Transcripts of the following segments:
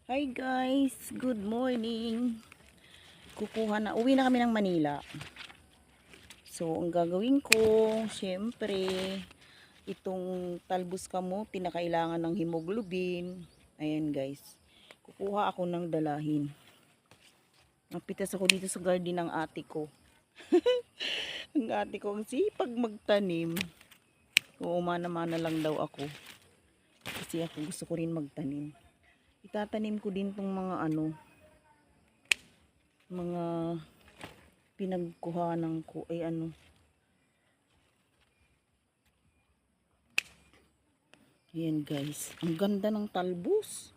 Hi guys, good morning. Uwi na kami ng Manila. So, ang gagawin ko, syempre, itong talbos kamote na kailangan ng hemoglobin. Ayan guys, kukuha ako ng dalahin. Napitas ako dito sa garden ng ate ko. Ang ate ko, ang sipag magtanim. Oo, mana-mana lang daw ako. Kasi ako gusto ko rin magtanim. Itatanim ko din tong mga pinagkuhanan ko ay ayan guys, ang ganda ng talbos.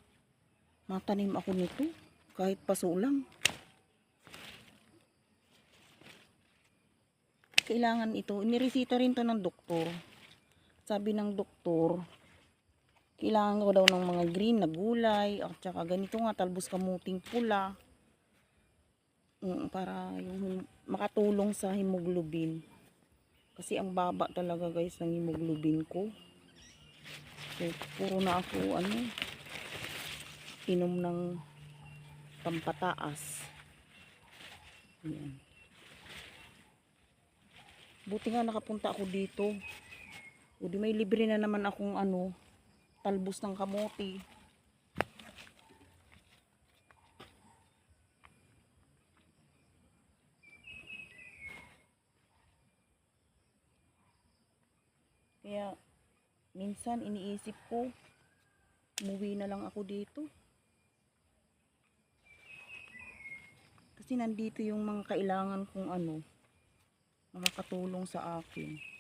Matanim ako nito kahit paso lang. Kailangan ito, iniresita rin to ng doktor. Sabi ng doktor, kailangan ko daw ng mga green na gulay at saka ganito nga talbos kamuting pula, para yung makatulong sa hemoglobin. Kasi ang baba talaga guys ng hemoglobin ko. So, puro na ako inom ng pampataas. Ayan. Buti nga nakapunta ako dito. O di may libre na naman akong talbos ng kamote. Kaya minsan iniisip ko, umuwi na lang ako dito. Kasi nandito yung mga kailangan kong makakatulong sa akin.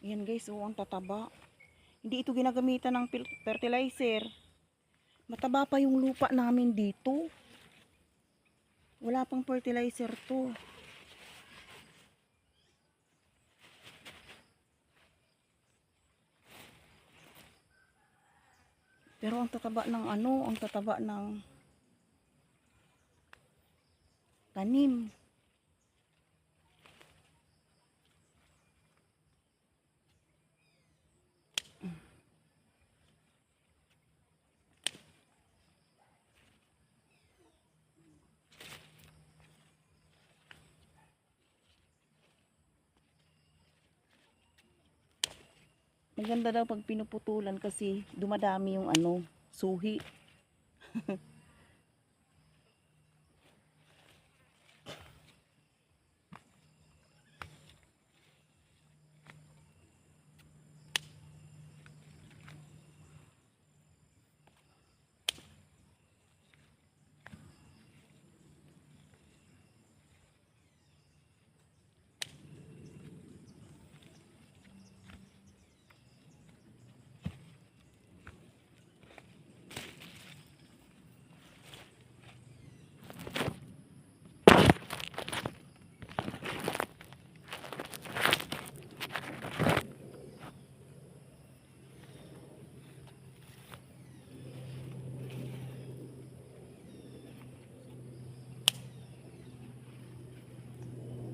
Yan guys, ang tataba. Hindi ito ginagamitan ng fertilizer. Mataba pa yung lupa namin dito. Wala pang fertilizer to. Pero ang tataba ng ang tataba ng tanim. Maganda daw pag pinuputulan kasi dumadami yung suhi.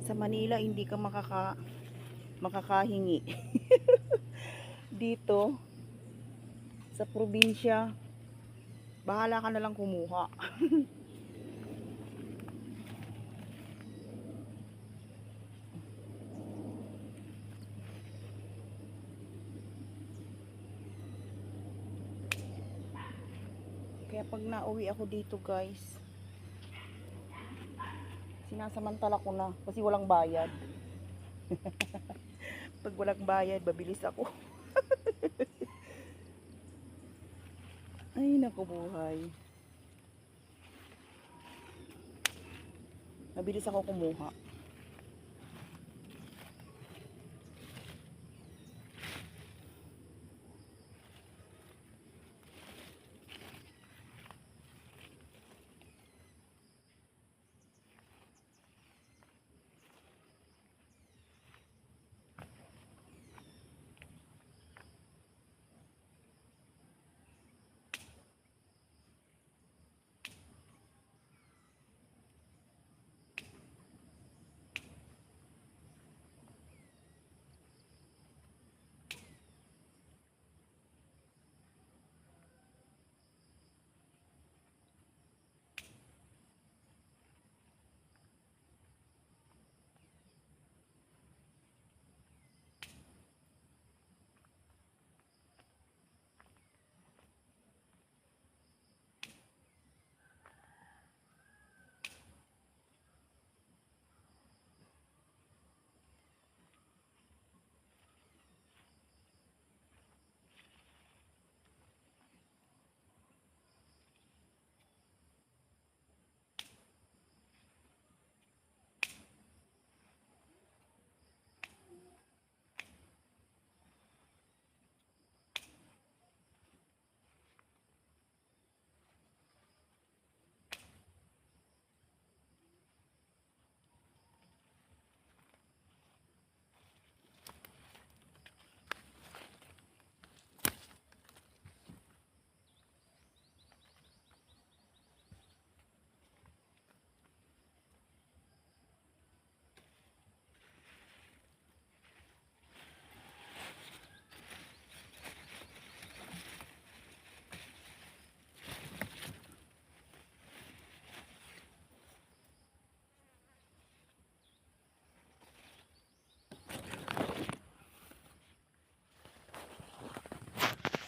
Sa Manila hindi ka makakahingi. Dito sa probinsya, bahala ka na lang kumuha. Kaya pag nauwi ako dito guys, sinasamantala ko na kasi walang bayad. Pag walang bayad, mabilis ako. Ay, naku buhay. Mabilis ako kumuha.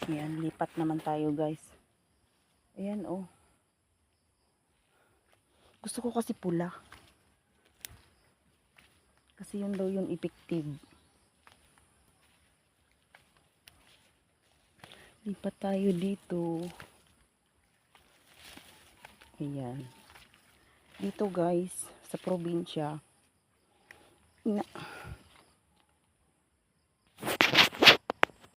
Ayan, lipat naman tayo guys. Ayan oh. Gusto ko kasi pula. Kasi yun daw yung effective. Lipat tayo dito. Ayan. Dito guys, sa probinsya,